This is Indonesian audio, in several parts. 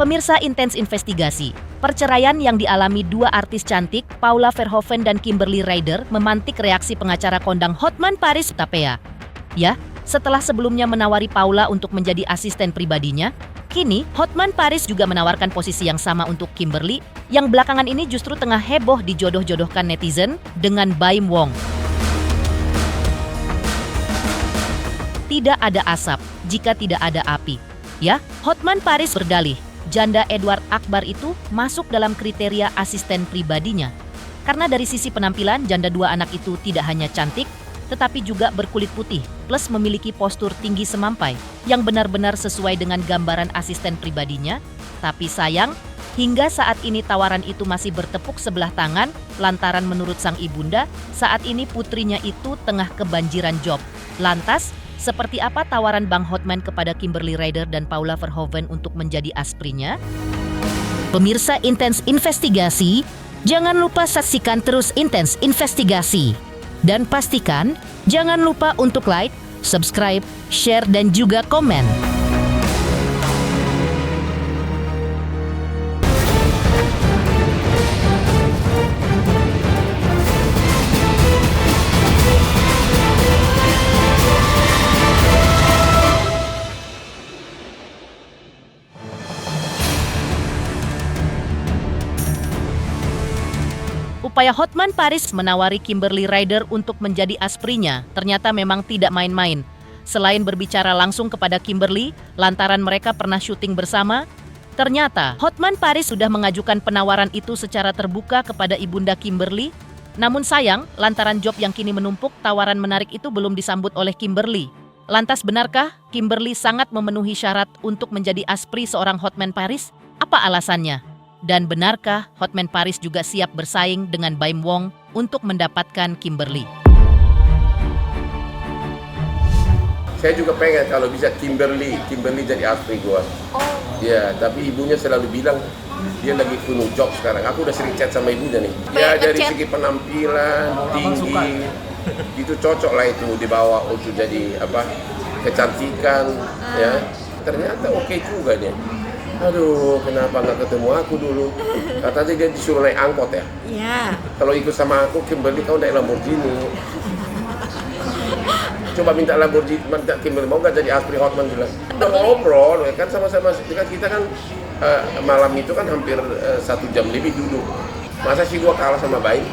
Pemirsa Intens Investigasi, perceraian yang dialami dua artis cantik, Paula Verhoeven dan Kimberly Ryder, memantik reaksi pengacara kondang Hotman Paris Hutapea. Ya, setelah sebelumnya menawari Paula untuk menjadi asisten pribadinya, kini Hotman Paris juga menawarkan posisi yang sama untuk Kimberly, yang belakangan ini justru tengah heboh dijodoh-jodohkan netizen dengan Baim Wong. Tidak ada asap jika tidak ada api. Ya, Hotman Paris berdalih, janda Edward Akbar itu masuk dalam kriteria asisten pribadinya. Karena dari sisi penampilan, janda dua anak itu tidak hanya cantik, tetapi juga berkulit putih, plus memiliki postur tinggi semampai, yang benar-benar sesuai dengan gambaran asisten pribadinya. Tapi sayang, hingga saat ini tawaran itu masih bertepuk sebelah tangan, lantaran menurut sang ibunda, saat ini putrinya itu tengah kebanjiran job. Lantas, seperti apa tawaran Bang Hotman kepada Kimberly Ryder dan Paula Verhoeven untuk menjadi asprinya? Pemirsa Intens Investigasi, jangan lupa saksikan terus Intens Investigasi. Dan pastikan, jangan lupa untuk like, subscribe, share, dan juga komen. Upaya Hotman Paris menawari Kimberly Ryder untuk menjadi asprinya ternyata memang tidak main-main. Selain berbicara langsung kepada Kimberly, lantaran mereka pernah syuting bersama, ternyata Hotman Paris sudah mengajukan penawaran itu secara terbuka kepada ibunda Kimberly. Namun sayang, lantaran job yang kini menumpuk, tawaran menarik itu belum disambut oleh Kimberly. Lantas benarkah Kimberly sangat memenuhi syarat untuk menjadi aspri seorang Hotman Paris? Apa alasannya? Dan benarkah Hotman Paris juga siap bersaing dengan Baim Wong untuk mendapatkan Kimberly? Saya juga pengen kalau bisa Kimberly jadi aspri gua. Ya, tapi ibunya selalu bilang dia lagi penuh job sekarang. Aku udah sering chat sama ibunya nih. Ya dari segi penampilan, tinggi, itu cocok lah itu dibawa untuk jadi kecantikan, ya. Ternyata oke juga dia. Aduh, kenapa nggak ketemu aku dulu? Katanya dia disuruh naik angkot ya? Iya. Kalau ikut sama aku, Kimberly kau naik Lamborghini. Coba minta Lamborghini, minta Kimberly, mau nggak jadi aspri Hotman bilang. Udah ngobrol, kan sama-sama, kita kan malam itu kan hampir 1 jam lebih duduk. Masa sih gua kalah sama Baim?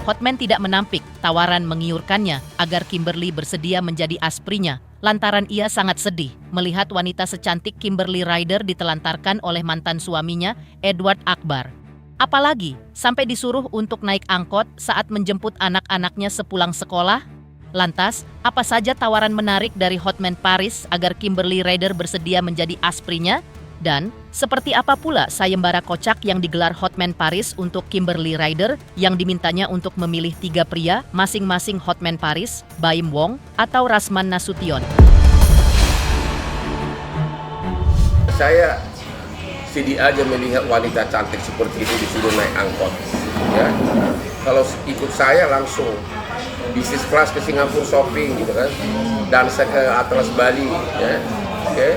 Hotman tidak menampik tawaran menggiurkannya agar Kimberly bersedia menjadi asprinya. Lantaran ia sangat sedih melihat wanita secantik Kimberly Ryder ditelantarkan oleh mantan suaminya, Edward Akbar. Apalagi sampai disuruh untuk naik angkot saat menjemput anak-anaknya sepulang sekolah. Lantas, apa saja tawaran menarik dari Hotman Paris agar Kimberly Ryder bersedia menjadi asprinya? Dan seperti apa pula sayembara kocak yang digelar Hotman Paris untuk Kimberly Ryder yang dimintanya untuk memilih 3 pria, masing-masing Hotman Paris, Baim Wong, atau Rasman Nasution. Saya sedih aja melihat wanita cantik seperti itu disuruh naik angkot. Ya, kalau ikut saya langsung bisnis kelas ke Singapura shopping gitu kan, dansa ke Atlas Bali, ya, oke,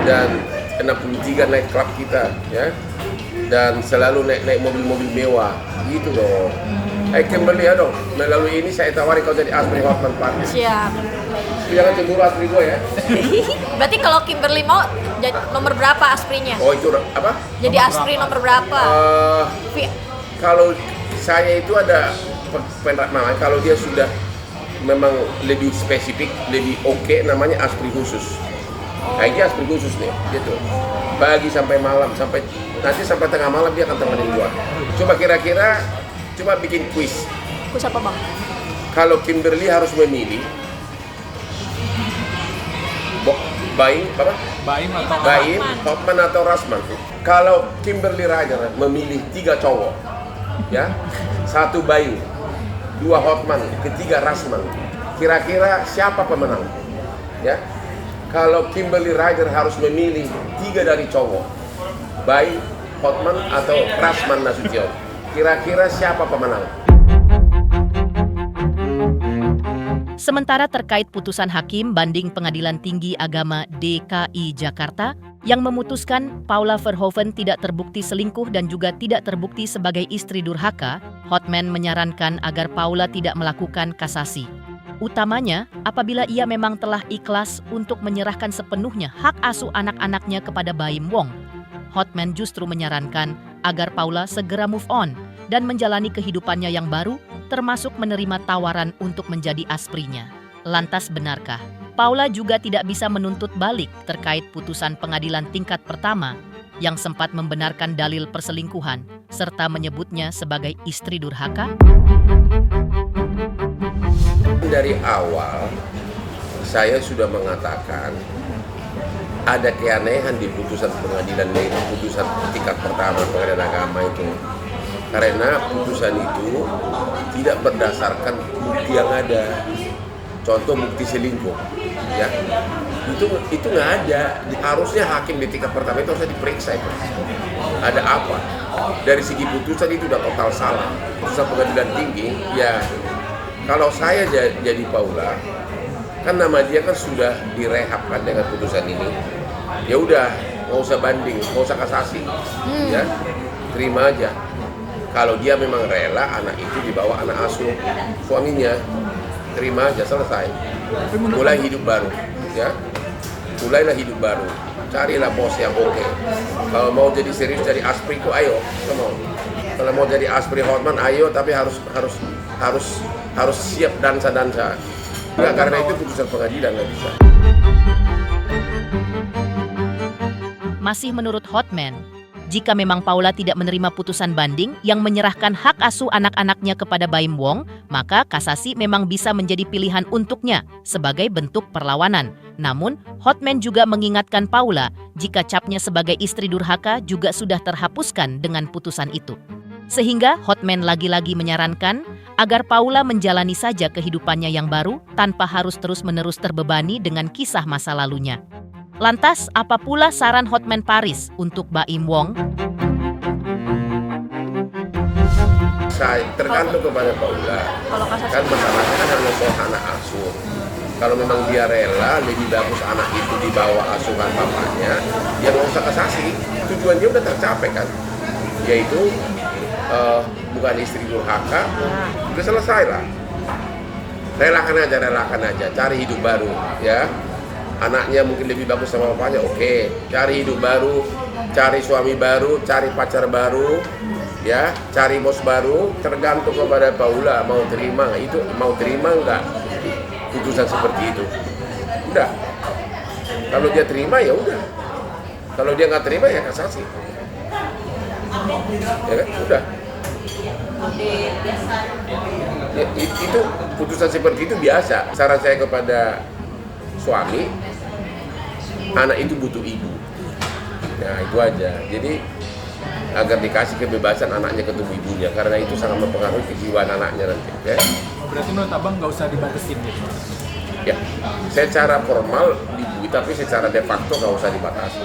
dan 63 naik klub kita, ya, dan selalu naik mobil-mobil mewah, gitu dong. Kimberly ya dong, melalui ini saya tawari kau jadi aspri Hotman Paris. Siap. Jangan cemburu aspri gue ya. Berarti kalau Kimberly mau jadi nomor berapa asprinya? Oh itu apa? Jadi aspri nomor berapa? Kalau saya itu ada penerapan, kalau dia sudah memang lebih spesifik, lebih oke, namanya aspri khusus. Kayaknya aspri khusus nih, gitu. Pagi sampai malam, nanti sampai tengah malam dia akan temenin gua. Coba kira-kira, coba bikin kuis. Kuis apa bang? Kalau Kimberly harus memilih, Baim, Hotman atau Rasman. Kalau Kimberly Ryder memilih 3 cowok, ya, 1 Baim, 2 Hotman, 3 Rasman. Kira-kira siapa pemenang? Ya. Kalau Kimberly Ryder harus memilih 3 dari cowok, Baim, Hotman atau Rasman Nasution, kira-kira siapa pemenang? Sementara terkait putusan hakim banding Pengadilan Tinggi Agama DKI Jakarta yang memutuskan Paula Verhoeven tidak terbukti selingkuh dan juga tidak terbukti sebagai istri durhaka, Hotman menyarankan agar Paula tidak melakukan kasasi. Utamanya, apabila ia memang telah ikhlas untuk menyerahkan sepenuhnya hak asuh anak-anaknya kepada Baim Wong. Hotman justru menyarankan agar Paula segera move on dan menjalani kehidupannya yang baru, termasuk menerima tawaran untuk menjadi asprinya. Lantas benarkah Paula juga tidak bisa menuntut balik terkait putusan pengadilan tingkat pertama yang sempat membenarkan dalil perselingkuhan serta menyebutnya sebagai istri durhaka? Dari awal saya sudah mengatakan ada keanehan di putusan pengadilan negeri, putusan tingkat pertama pengadilan agama itu. Karena putusan itu tidak berdasarkan bukti yang ada. Contoh bukti selingkuh, ya itu nggak ada. Harusnya hakim di tingkat pertama itu harusnya diperiksa itu. Ada apa? Dari segi putusan itu udah total salah. Putusan pengadilan tinggi, ya kalau saya jadi Paula, kan nama dia kan sudah direhabkan dengan putusan ini. Ya udah, nggak usah banding, nggak usah kasasi, ya terima aja. Kalau dia memang rela anak itu dibawa anak asuh suaminya, terima aja, selesai. Mulai hidup baru, ya. Mulailah hidup baru. Carilah bos yang oke. Kalau mau jadi serius jadi aspri itu ayo, kalau mau jadi aspri Hotman ayo, tapi harus siap dansa. Nggak, karena itu putusan pengadilan nggak bisa. Masih menurut Hotman, jika memang Paula tidak menerima putusan banding yang menyerahkan hak asuh anak-anaknya kepada Baim Wong, maka kasasi memang bisa menjadi pilihan untuknya sebagai bentuk perlawanan. Namun, Hotman juga mengingatkan Paula jika capnya sebagai istri durhaka juga sudah terhapuskan dengan putusan itu. Sehingga Hotman lagi-lagi menyarankan agar Paula menjalani saja kehidupannya yang baru tanpa harus terus-menerus terbebani dengan kisah masa lalunya. Lantas, apa pula saran Hotman Paris untuk Baim Wong? Saya tergantung kepada Paula. Kan masalahnya kan harus soal anak asuh. Kalau memang dia rela, lebih bagus anak itu dibawa asuhan bapaknya, ya nggak usah kasasi. Tujuan dia udah tercapai kan, yaitu bukan istri durhaka, udah selesai lah. Relakan aja, cari hidup baru, ya. Anaknya mungkin lebih bagus sama bapaknya, oke. Cari hidup baru, cari suami baru, cari pacar baru, ya, cari bos baru. Tergantung kepada Paula mau terima nggak putusan seperti itu. Udah, kalau dia terima ya udah. Kalau dia nggak terima ya kasasi. Ya kan, udah. Ya, itu putusan seperti itu biasa. Saran saya kepada suami, anak itu butuh ibu. Nah itu aja. Jadi agar dikasih kebebasan anaknya ketemu ibunya, karena itu sangat mempengaruhi kejiwaan anaknya nanti. Ya. Berarti menurut abang nggak usah dibatasin gitu? Ya, secara formal dibui, tapi secara de facto nggak usah dibatasi.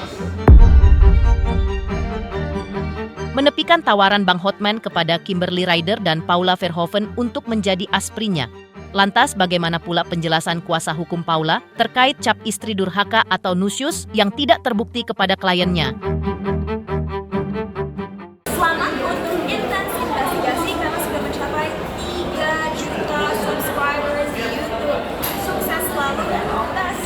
Menepikan tawaran Bang Hotman kepada Kimberly Rider dan Paula Verhoeven untuk menjadi asprinya. Lantas bagaimana pula penjelasan kuasa hukum Paula terkait cap istri durhaka atau nusyus yang tidak terbukti kepada kliennya? Selamat untuk Intens Investigasi karena sudah mencapai 3 juta subscribers di YouTube. Sukses selalu dan all the best.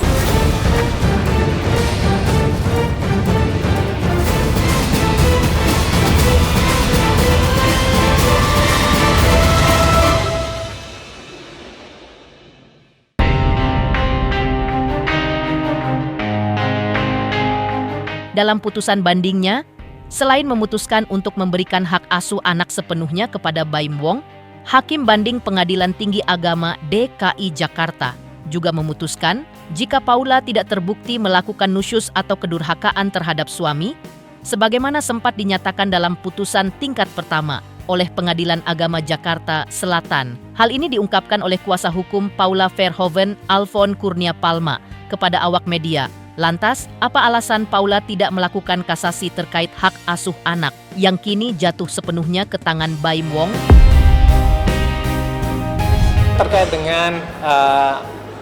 Dalam putusan bandingnya, selain memutuskan untuk memberikan hak asuh anak sepenuhnya kepada Baim Wong, Hakim Banding Pengadilan Tinggi Agama DKI Jakarta juga memutuskan jika Paula tidak terbukti melakukan nusyus atau kedurhakaan terhadap suami, sebagaimana sempat dinyatakan dalam putusan tingkat pertama oleh Pengadilan Agama Jakarta Selatan. Hal ini diungkapkan oleh kuasa hukum Paula Verhoeven, Alfon Kurnia Palma, kepada awak media. Lantas, apa alasan Paula tidak melakukan kasasi terkait hak asuh anak yang kini jatuh sepenuhnya ke tangan Baim Wong? Terkait dengan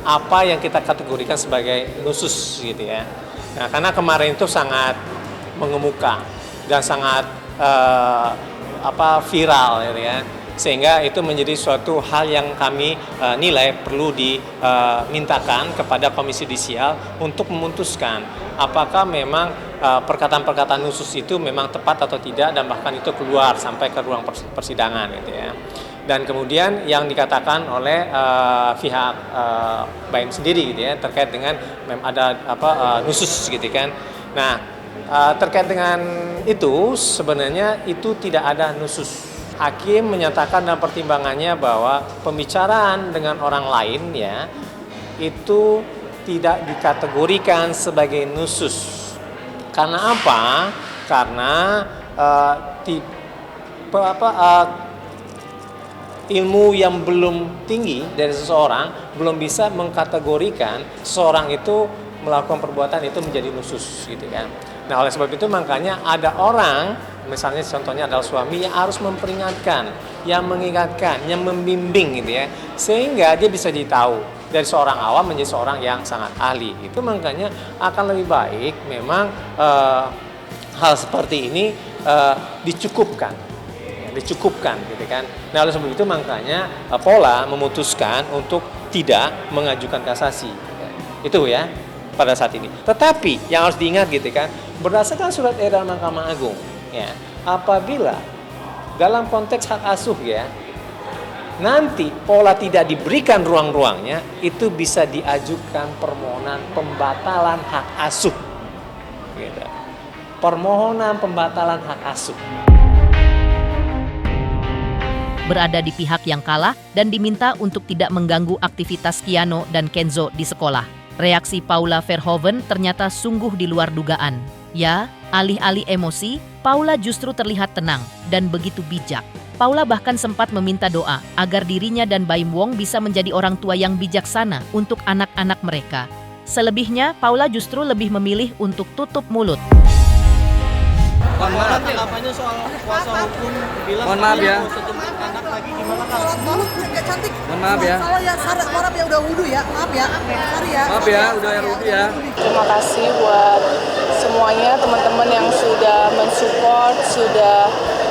apa yang kita kategorikan sebagai nusus gitu ya. Nah, karena kemarin itu sangat mengemuka dan sangat viral gitu ya. Sehingga itu menjadi suatu hal yang kami nilai perlu dimintakan kepada Komisi Yudisial untuk memutuskan apakah memang perkataan-perkataan nusus itu memang tepat atau tidak, dan bahkan itu keluar sampai ke ruang persidangan gitu ya. Dan kemudian yang dikatakan oleh pihak BAIM sendiri gitu ya, terkait dengan ada nusus gitu kan. Nah, terkait dengan itu sebenarnya itu tidak ada nusus. Hakim menyatakan dalam pertimbangannya bahwa pembicaraan dengan orang lain ya itu tidak dikategorikan sebagai nusus. Karena apa? Karena ilmu yang belum tinggi dari seseorang belum bisa mengkategorikan seseorang itu melakukan perbuatan itu menjadi nusus gitu kan. Nah, oleh sebab itu makanya ada orang, misalnya contohnya adalah suami yang harus memperingatkan, yang mengingatkan, yang membimbing gitu ya, sehingga dia bisa ditahu dari seorang awam menjadi seorang yang sangat ahli. Itu makanya akan lebih baik memang hal seperti ini dicukupkan gitu kan. Nah, oleh sebab itu makanya Polda memutuskan untuk tidak mengajukan kasasi. Itu ya pada saat ini. Tetapi yang harus diingat gitu kan, berdasarkan surat edaran Mahkamah Agung ya, apabila dalam konteks hak asuh ya, nanti Polda tidak diberikan ruang-ruangnya, itu bisa diajukan permohonan pembatalan hak asuh. Gitu. Permohonan pembatalan hak asuh. Berada di pihak yang kalah dan diminta untuk tidak mengganggu aktivitas Keanu dan Kenzo di sekolah. Reaksi Paula Verhoeven ternyata sungguh di luar dugaan. Ya, alih-alih emosi, Paula justru terlihat tenang dan begitu bijak. Paula bahkan sempat meminta doa agar dirinya dan Baim Wong bisa menjadi orang tua yang bijaksana untuk anak-anak mereka. Selebihnya, Paula justru lebih memilih untuk tutup mulut. Mohon maaf, tanggapannya soal kuasa hukum bilang mohon maaf ya. anak lagi gimana Kak? Tolong cantik. Mohon maaf ya. Kalau ya maaf ya udah wudu ya. Maaf ya. Sorry ya. Maaf ya, udah yang wudu ya. Terima kasih buat semuanya teman-teman yang sudah mensupport, sudah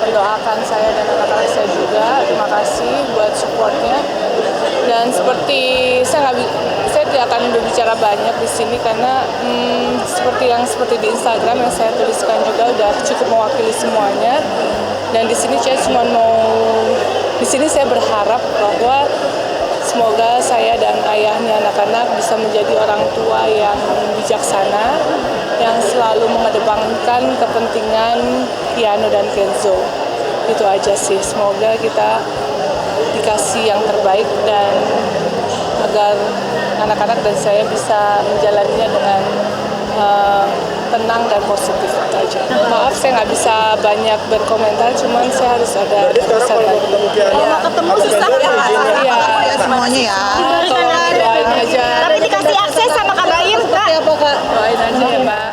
mendoakan saya dan anak-anak saya juga. Terima kasih buat supportnya. Dan seperti saya tidak akan berbicara banyak di sini karena seperti di Instagram yang saya tuliskan juga udah cukup mewakili semuanya. Dan di sini saya berharap bahwa semoga saya dan ayahnya anak-anak bisa menjadi orang tua yang bijaksana, yang selalu mengedepankan kepentingan Keanu dan Kenzo. Itu aja sih, semoga kita dikasih yang terbaik dan agar anak-anak dan saya bisa menjalaninya dengan tenang dan positif aja. Maaf saya nggak bisa banyak berkomentar, cuman saya harus ada pesan lagi. Kalau ketemu susah ya. Iya, Semuanya ya. doain aja. Tapi dikasih akses sama Kak Baim, Kak. Doain aja ya, Mbak.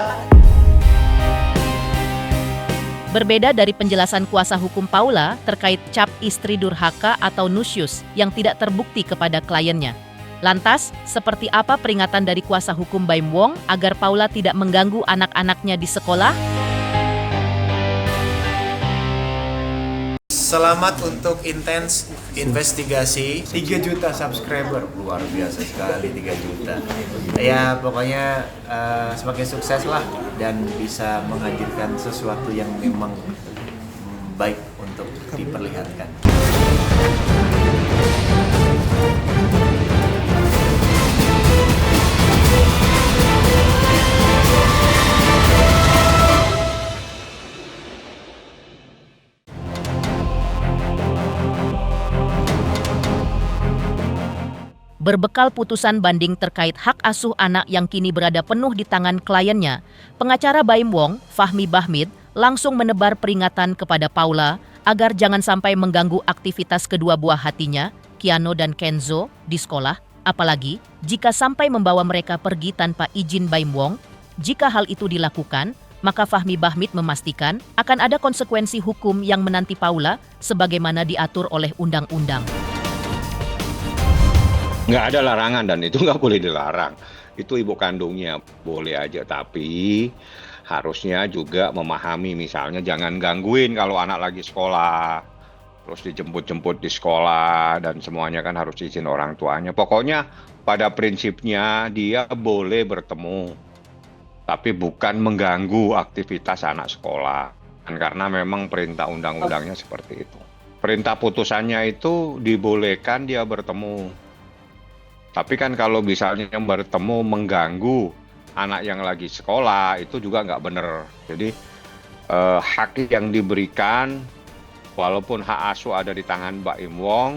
Berbeda dari penjelasan kuasa hukum Paula terkait cap istri durhaka atau nusyus yang tidak terbukti kepada kliennya. Lantas, seperti apa peringatan dari kuasa hukum Baim Wong agar Paula tidak mengganggu anak-anaknya di sekolah? Selamat untuk intens investigasi 3 juta subscriber, luar biasa sekali 3 juta. Ya pokoknya semakin sukses lah dan bisa menghadirkan sesuatu yang memang baik untuk diperlihatkan. Berbekal putusan banding terkait hak asuh anak yang kini berada penuh di tangan kliennya, pengacara Baim Wong, Fahmi Bahmid, langsung menebar peringatan kepada Paula agar jangan sampai mengganggu aktivitas kedua buah hatinya, Keanu dan Kenzo, di sekolah, apalagi jika sampai membawa mereka pergi tanpa izin Baim Wong. Jika hal itu dilakukan, maka Fahmi Bahmid memastikan akan ada konsekuensi hukum yang menanti Paula sebagaimana diatur oleh undang-undang. Nggak ada larangan dan itu nggak boleh dilarang. Itu ibu kandungnya boleh aja, tapi harusnya juga memahami, misalnya jangan gangguin kalau anak lagi sekolah, terus dijemput-jemput di sekolah dan semuanya kan harus izin orang tuanya. Pokoknya pada prinsipnya dia boleh bertemu, tapi bukan mengganggu aktivitas anak sekolah. Karena memang perintah undang-undangnya seperti itu. Perintah putusannya itu dibolehkan dia bertemu. Tapi kan kalau misalnya yang bertemu mengganggu anak yang lagi sekolah, itu juga nggak benar. Jadi hak yang diberikan, walaupun hak asuh ada di tangan Mbak Im Wong,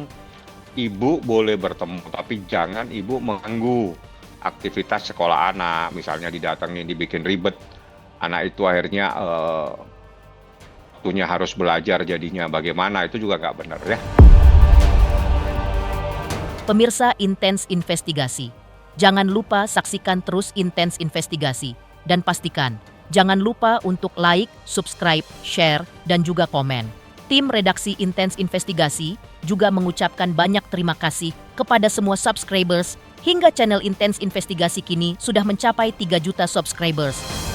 ibu boleh bertemu, tapi jangan ibu mengganggu aktivitas sekolah anak. Misalnya didatengin, dibikin ribet, anak itu akhirnya waktunya harus belajar jadinya bagaimana, itu juga nggak benar ya. Pemirsa Intens Investigasi, jangan lupa saksikan terus Intens Investigasi dan pastikan jangan lupa untuk like, subscribe, share, dan juga komen. Tim redaksi Intens Investigasi juga mengucapkan banyak terima kasih kepada semua subscribers hingga channel Intens Investigasi kini sudah mencapai 3 juta subscribers.